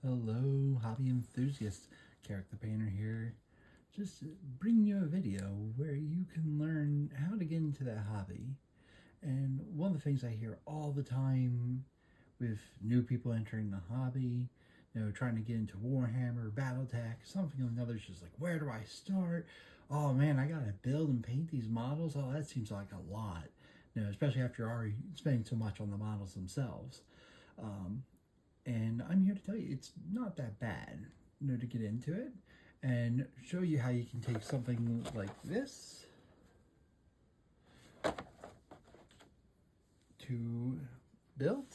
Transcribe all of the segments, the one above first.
Hello, hobby enthusiasts. Character Painter here. Just bringing you a video where you can learn how to get into that hobby. And one of the things I hear all the time with new people entering the hobby, trying to get into Warhammer, Battletech, something or another, is just like, where do I start? Oh man, I gotta build and paint these models. Oh, that seems like a lot. Especially after you're already spending so much on the models themselves. And I'm here to tell you it's not that bad, to get into it and show you how you can take something like this to build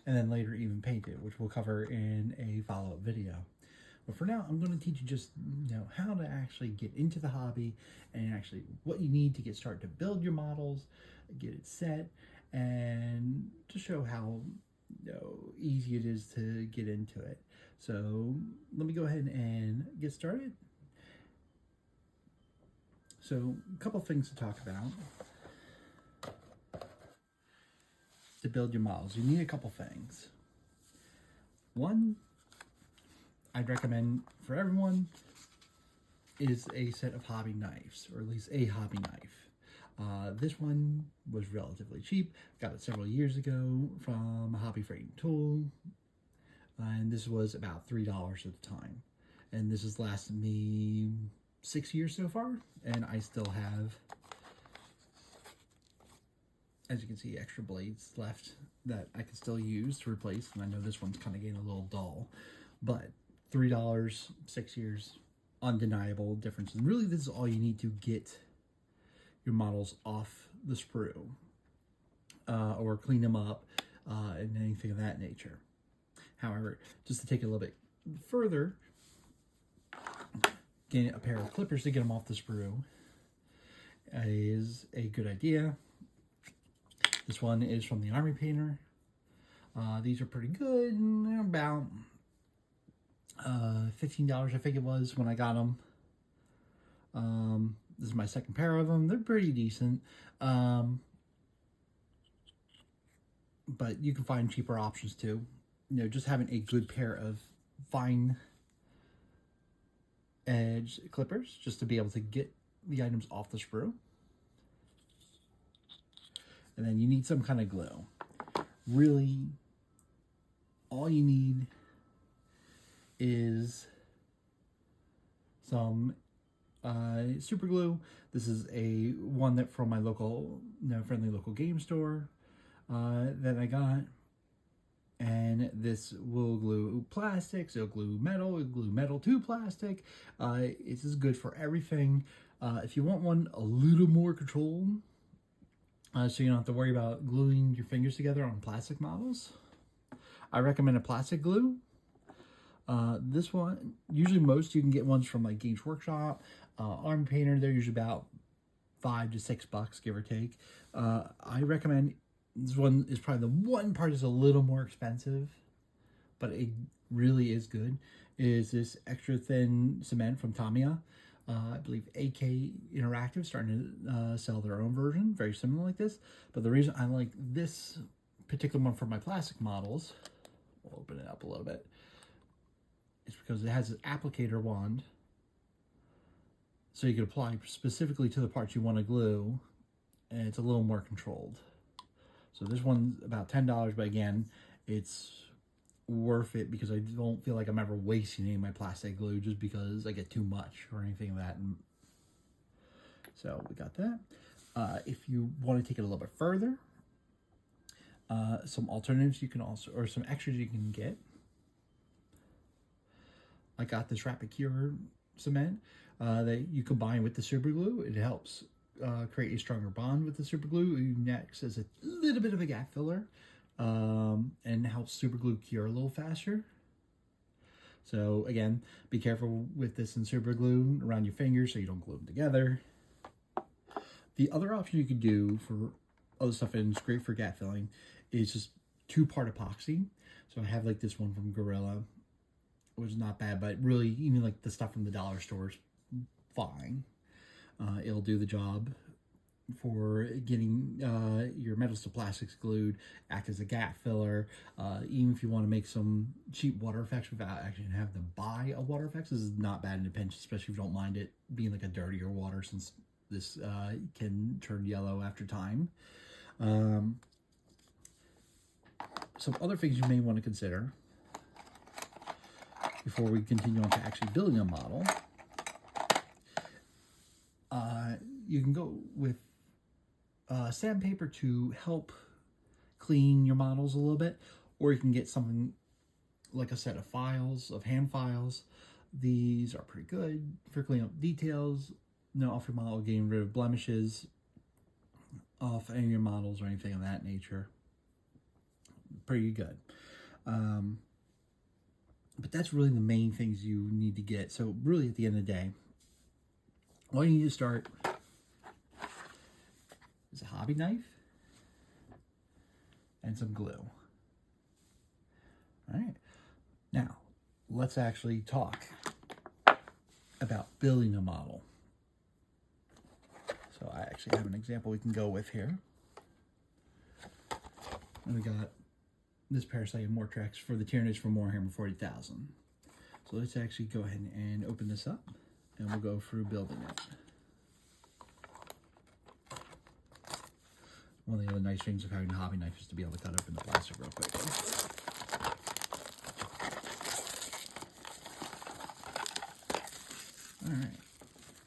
and then later even paint it, which we'll cover in a follow-up video. But for now, I'm going to teach you just how to actually get into the hobby and actually what you need to get started to build your models, get it set, and to show how easy it is to get into it. So let me go ahead and get started. So a couple things to talk about. To build your models, you need a couple things. One, I'd recommend for everyone is a set of hobby knives, or at least a hobby knife. This one was relatively cheap. Got it several years ago from a hobby freight tool, and this was about $3 at the time. And this has lasted me 6 years so far, and I still have, as you can see, extra blades left that I can still use to replace. And I know this one's kind of getting a little dull, but $3, 6 years, undeniable difference. And really, this is all you need to get your models off the sprue or clean them up and anything of that nature. However, just to take it a little bit further, getting a pair of clippers to get them off the sprue is a good idea. This one is from the Army Painter. These are pretty good. They're about $15, I think it was, when I got them. This is my second pair of them. They're pretty decent. But you can find cheaper options too. Just having a good pair of fine edge clippers just to be able to get the items off the sprue. And then you need some kind of glue. Really, all you need is some super glue. This is a one that from my local, friendly local game store that I got. And this will glue plastics, it'll glue metal to plastic. This is good for everything. If you want one a little more controlled, so you don't have to worry about gluing your fingers together on plastic models, I recommend a plastic glue. This one, usually most you can get ones from like Games Workshop, Army Painter. They're usually about $5 to $6, give or take. I recommend this one is probably the one part is a little more expensive, but it really is good. Is this extra thin cement from Tamiya? I believe AK Interactive starting to sell their own version, very similar like this. But the reason I like this particular one for my plastic models, we'll open it up a little bit, is because it has an applicator wand, so you can apply specifically to the parts you want to glue, and it's a little more controlled. So this one's about $10, but again, it's worth it because I don't feel like I'm ever wasting any of my plastic glue just because I get too much or anything of that. So we got that. If you want to take it a little bit further, some alternatives you can also, or some extras you can get. I got this Rapid Cure cement that you combine with the super glue. It helps create a stronger bond with the super glue. It acts as a little bit of a gap filler and helps super glue cure a little faster. So again, be careful with this and super glue around your fingers so you don't glue them together. The other option you could do for other stuff, and it's great for gap filling, is just 2-part epoxy. So I have like this one from Gorilla, which is not bad, but really even like the stuff from the dollar stores, fine. It'll do the job for getting your metals to plastics glued, act as a gap filler. Even if you want to make some cheap water effects without actually having to buy a water effects, this is not bad in a pinch, especially if you don't mind it being like a dirtier water, since this can turn yellow after time. Some other things you may want to consider before we continue on to actually building a model. You can go with sandpaper to help clean your models a little bit, or you can get something like a set of files, of hand files. These are pretty good for cleaning up details, off your model, getting rid of blemishes off any of your models or anything of that nature. Pretty good. But that's really the main things you need to get. So really at the end of the day, all you need to start is a hobby knife and some glue. All right. Now, let's actually talk about building a model. So I actually have an example we can go with here. And we got this Parasite of Mortrex for the Tyranids from Warhammer 40,000. So let's actually go ahead and open this up, and we'll go through building it. One of the other nice things of having a hobby knife is to be able to cut open the plastic real quick. All right,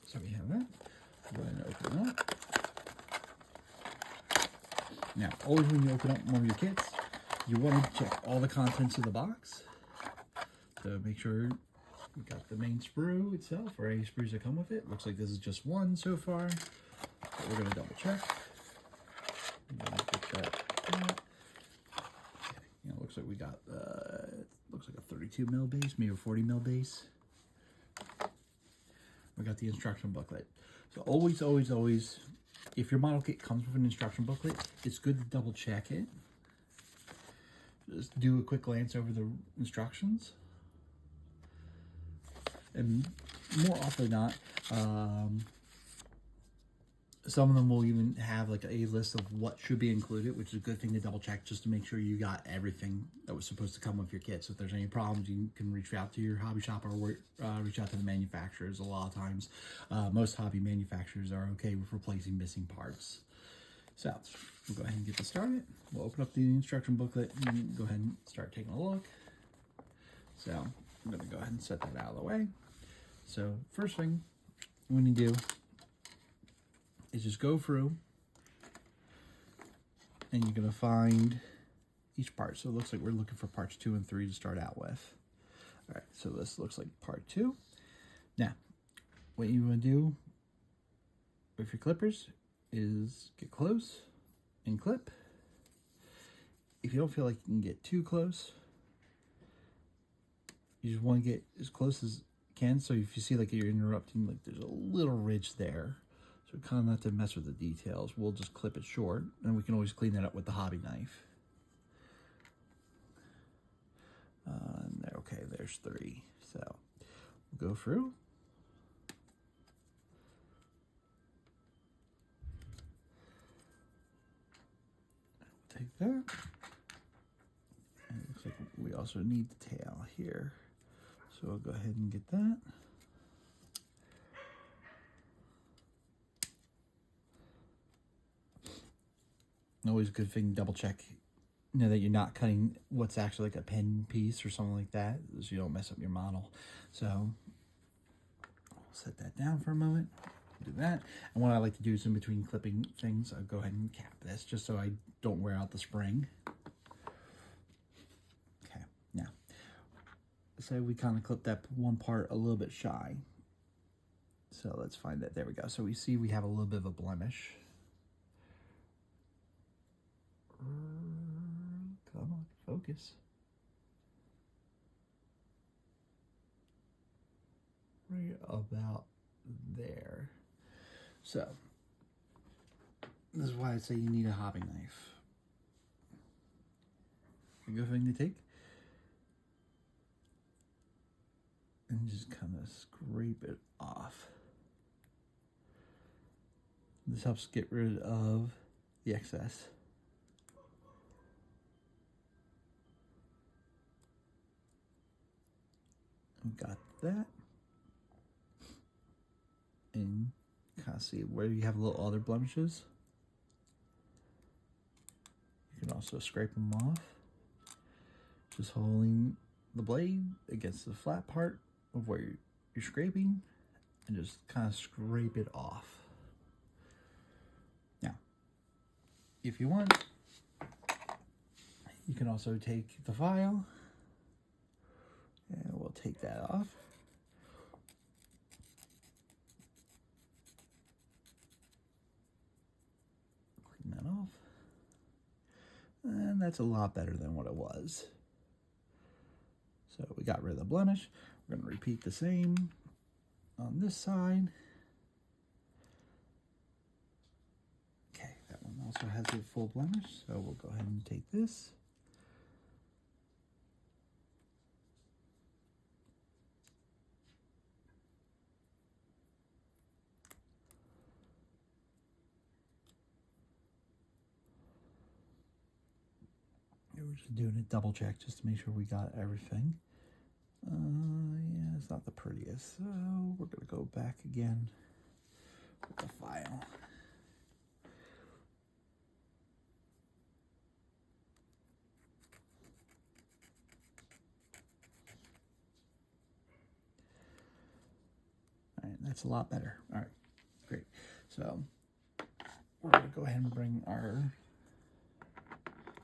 so we have that. Go ahead and open it up. Now, always when you open up one of your kits, you want to check all the contents of the box. So make sure you got the main sprue itself, or any sprues that come with it. Looks like this is just one so far, but we're going to double check. Get that out. Okay. Looks like we got looks like a 32 mil base, maybe a 40 mil base. We got the instruction booklet. So always, if your model kit comes with an instruction booklet, it's good to double check it. Just do a quick glance over the instructions. And more often than not, some of them will even have like a list of what should be included, which is a good thing to double check just to make sure you got everything that was supposed to come with your kit. So if there's any problems, you can reach out to your hobby shop or reach out to the manufacturers. A lot of times, most hobby manufacturers are okay with replacing missing parts. So we'll go ahead and get this started. We'll open up the instruction booklet and go ahead and start taking a look. So I'm going to go ahead and set that out of the way. So first thing we need to do is just go through, and you're going to find each part. So it looks like we're looking for parts 2 and 3 to start out with. All right, so this looks like part 2. Now, what you want to do with your clippers is get close and clip. If you don't feel like you can get too close, you just want to get as close as you can. So if you see like you're interrupting, like there's a little ridge there, so kind of not to mess with the details, we'll just clip it short, and we can always clean that up with the hobby knife. Okay, there's 3. So we'll go through. Take that. And it looks like we also need the tail here. So we'll go ahead and get that. Always a good thing to double check, that you're not cutting what's actually like a pen piece or something like that, so you don't mess up your model. So I'll set that down for a moment. Do that. And what I like to do is in between clipping things, I'll go ahead and cap this just so I don't wear out the spring. Okay, now, so we kind of clipped that one part a little bit shy. So let's find that. There we go. So we see we have a little bit of a blemish. Come on, focus. Right about there. So, this is why I say you need a hobby knife. A good thing to take. And just kind of scrape it off This helps get rid of the excess. We got that. And kind of see where you have little other blemishes. You can also scrape them off. Just holding the blade against the flat part of where you're scraping and just kind of scrape it off. Now, if you want, you can also take the file, and we'll take that off. Clean that off. And that's a lot better than what it was. So we got rid of the blemish. We're going to repeat the same on this side. Okay, that one also has a full blemish, so we'll go ahead and take this. We're just doing a double check just to make sure we got everything. Yeah, it's not the prettiest, so we're gonna go back again with the file. All right, that's a lot better. All right, great. So we're gonna go ahead and bring our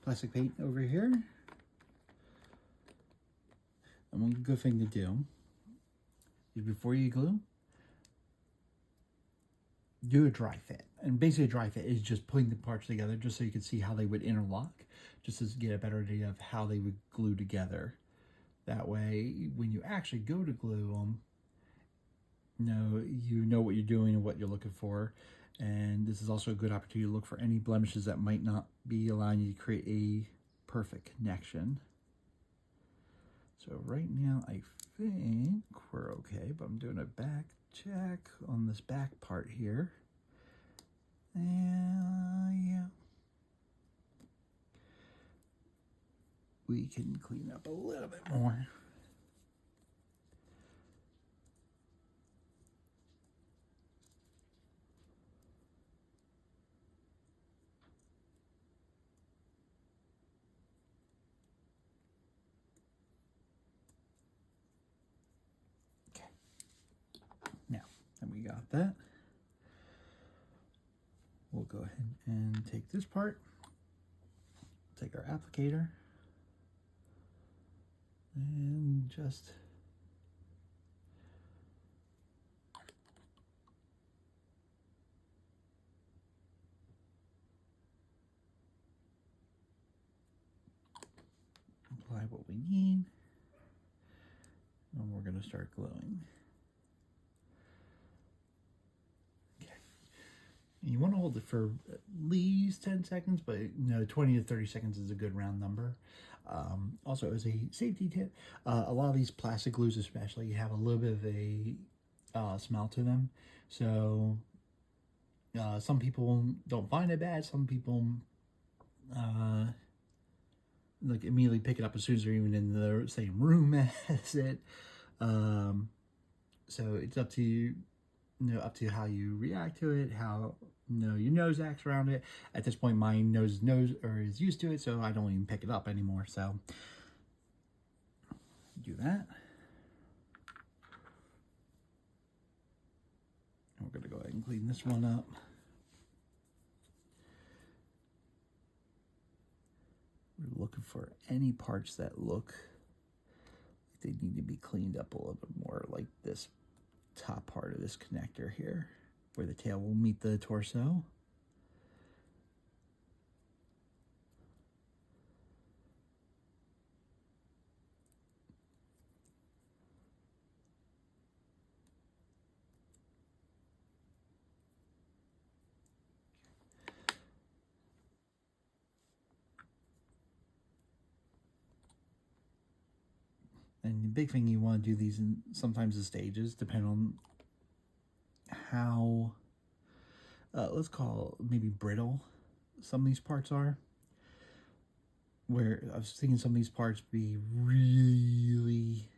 plastic paint over here. And one good thing to do is before you glue, do a dry fit. And basically a dry fit is just putting the parts together just so you can see how they would interlock, just to get a better idea of how they would glue together. That way, when you actually go to glue them, you know what you're doing and what you're looking for. And this is also a good opportunity to look for any blemishes that might not be allowing you to create a perfect connection. So right now, I think we're okay, but I'm doing a back check on this back part here. And yeah. We can clean up a little bit more. And we got that. We'll go ahead and take this part, take our applicator, and just apply what we need, and we're going to start gluing. You want to hold it for at least 10 seconds, but 20 to 30 seconds is a good round number. Also, as a safety tip, a lot of these plastic glues especially have a little bit of a smell to them. So some people don't find it bad. Some people like immediately pick it up as soon as they're even in the same room as it. So it's up to you. Up to how you react to it, how your nose acts around it. At this point, my nose is used to it, so I don't even pick it up anymore. So do that. And we're gonna go ahead and clean this one up. We're looking for any parts that look like they need to be cleaned up a little bit more, like this top part of this connector here where the tail will meet the torso. And the big thing, you want to do these in sometimes the stages, depending on how let's call maybe brittle some of these parts are. Where I was thinking some of these parts be really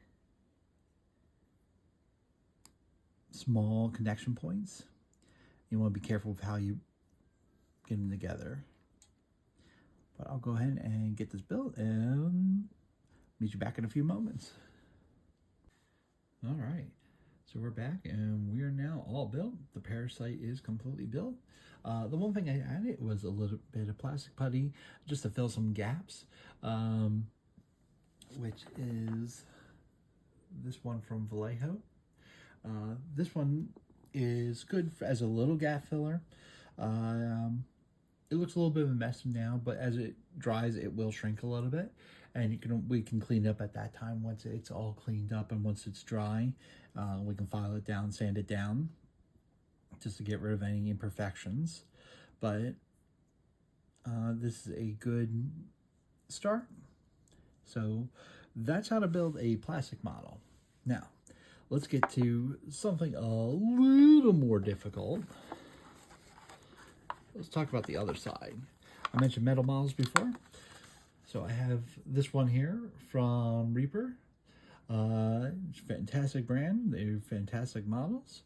small connection points. You want to be careful with how you get them together. But I'll go ahead and get this built and meet you back in a few moments. All right, so we're back and we are now all built. The parasite is completely built. The one thing I added was a little bit of plastic putty just to fill some gaps, which is this one from Vallejo. This one is good as a little gap filler. It looks a little bit of a mess now, but as it dries, it will shrink a little bit, and we can clean it up at that time once it's all cleaned up, and once it's dry, we can file it down, sand it down, just to get rid of any imperfections. But this is a good start. So that's how to build a plastic model. Now, let's get to something a little more difficult. Let's talk about the other side. I mentioned metal models before. So I have this one here from Reaper. It's a fantastic brand. They're fantastic models.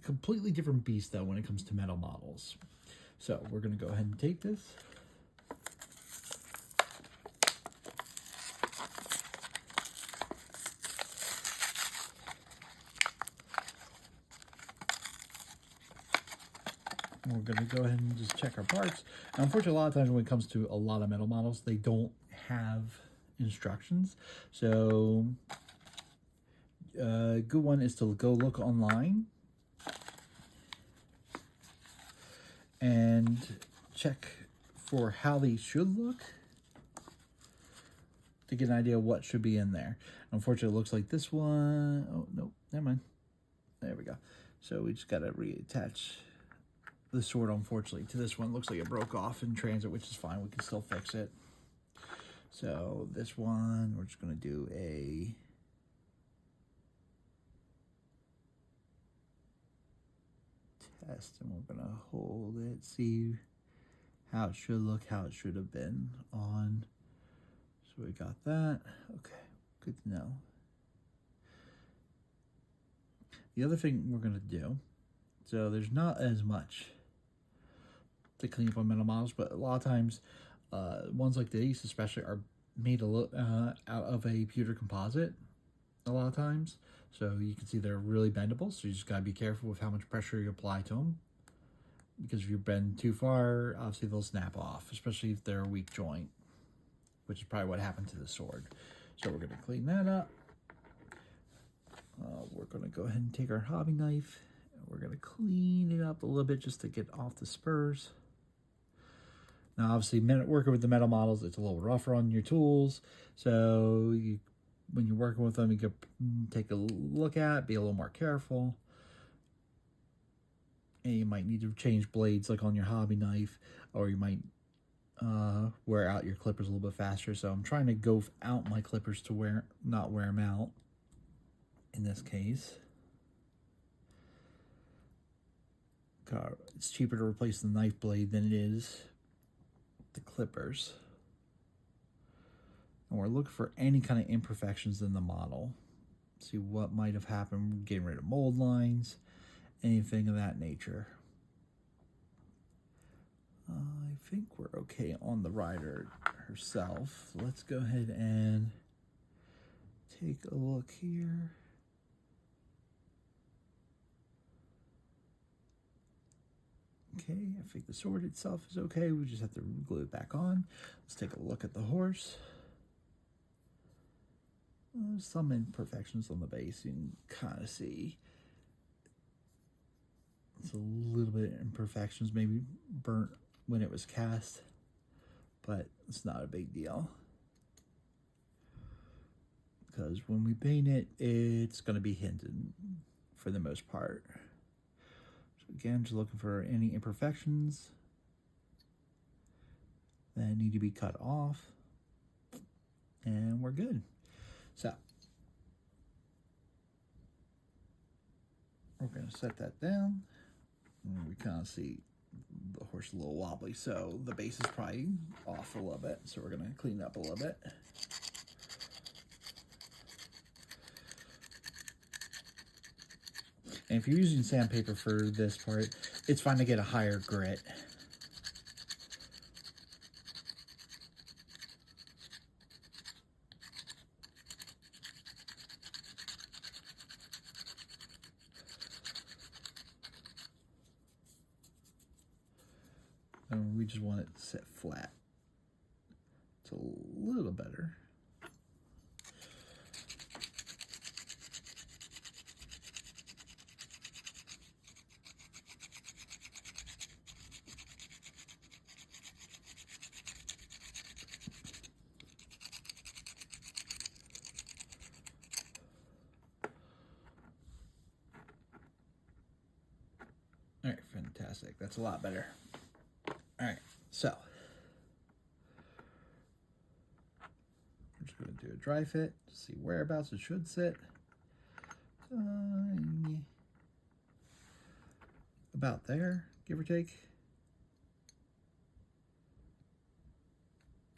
Completely different beast though when it comes to metal models. So we're going to go ahead and take this. We're going to go ahead and just check our parts. Now, unfortunately, a lot of times when it comes to a lot of metal models, they don't have instructions. So a good one is to go look online and check for how they should look to get an idea of what should be in there. Unfortunately, it looks like this one. Oh, no, never mind. There we go. So we just got to reattach the sword, unfortunately, to this one. Looks like it broke off in transit, which is fine. We can still fix it. So this one, we're just going to do a test, and we're going to hold it, see how it should look, how it should have been on. So we got that. Okay, good to know. The other thing we're going to do, so there's not as much to clean up on metal models, but a lot of times ones like these especially are made out of a pewter composite a lot of times, so you can see they're really bendable, so you just got to be careful with how much pressure you apply to them, because if you bend too far, obviously they'll snap off, especially if they're a weak joint, which is probably what happened to the sword. So we're going to clean that up. We're going to go ahead and take our hobby knife, and we're going to clean it up a little bit just to get off the spurs. Now, obviously, working with the metal models, it's a little rougher on your tools. So when you're working with them, you can take a look at, be a little more careful. And you might need to change blades like on your hobby knife, or you might wear out your clippers a little bit faster. So I'm trying to go out my clippers to not wear them out in this case. It's cheaper to replace the knife blade than it is the clippers. And we're looking for any kind of imperfections in the model. See what might have happened, getting rid of mold lines, anything of that nature. I think we're okay on the rider herself. Let's go ahead and take a look here. Okay, I think the sword itself is okay. We just have to glue it back on. Let's take a look at the horse. There's some imperfections on the base. You can kind of see it's a little bit of imperfections, maybe burnt when it was cast, but it's not a big deal, because when we paint it, it's going to be hinted for the most part. Again, just looking for any imperfections that need to be cut off, and we're good. So we're going to set that down. And we kind of see the horse a little wobbly, so the base is probably off a little bit. So we're going to clean it up a little bit. And if you're using sandpaper for this part, it's fine to get a higher grit. And we just want it set flat. It's a little better. All right, fantastic. That's a lot better. All right, so I'm just going to do a dry fit to see whereabouts it should sit. About there, give or take.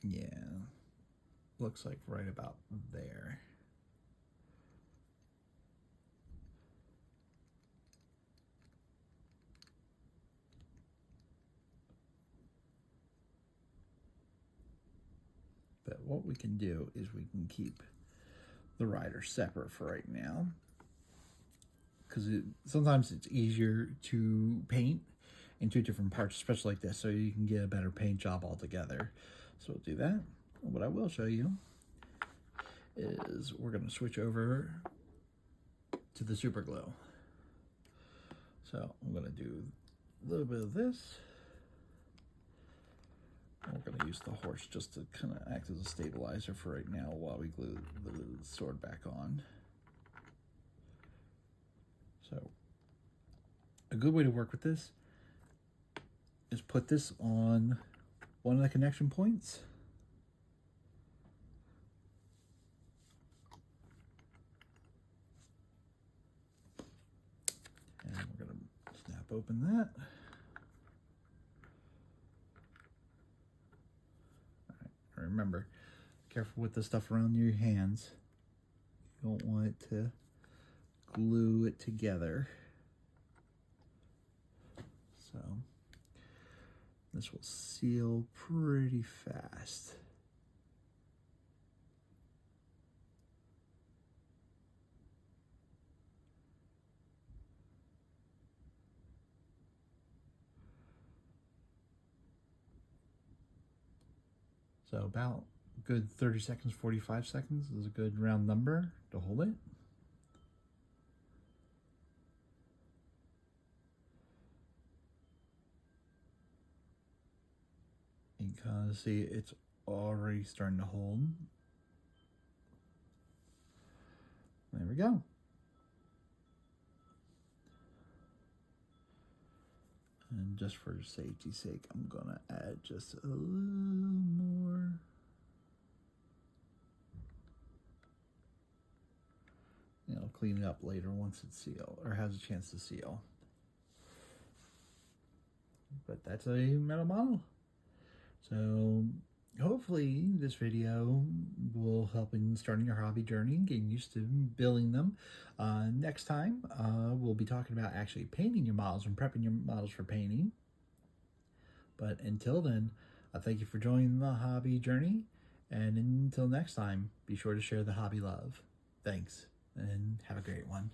Yeah, looks like right about there. But what we can do is we can keep the rider separate for right now, because sometimes it's easier to paint in two different parts, especially like this, so you can get a better paint job altogether. So we'll do that. What I will show you is we're going to switch over to the super glue. So I'm going to do a little bit of this. We're going to use the horse just to kind of act as a stabilizer for right now while we glue the sword back on. So a good way to work with this is put this on one of the connection points. And we're going to snap open that. Remember, careful with the stuff around your hands. You don't want it to glue it together. So this will seal pretty fast. So about a good 30 seconds, 45 seconds is a good round number to hold it. You can kind of see it's already starting to hold. There we go. And just for safety's sake, I'm gonna add just a little more. And I'll clean it up later once it's sealed, or has a chance to seal. But that's a metal model. So hopefully this video will help in starting your hobby journey and getting used to building them. Next time, we'll be talking about actually painting your models and prepping your models for painting. But until then, thank you for joining the hobby journey. And until next time, be sure to share the hobby love. Thanks, and have a great one.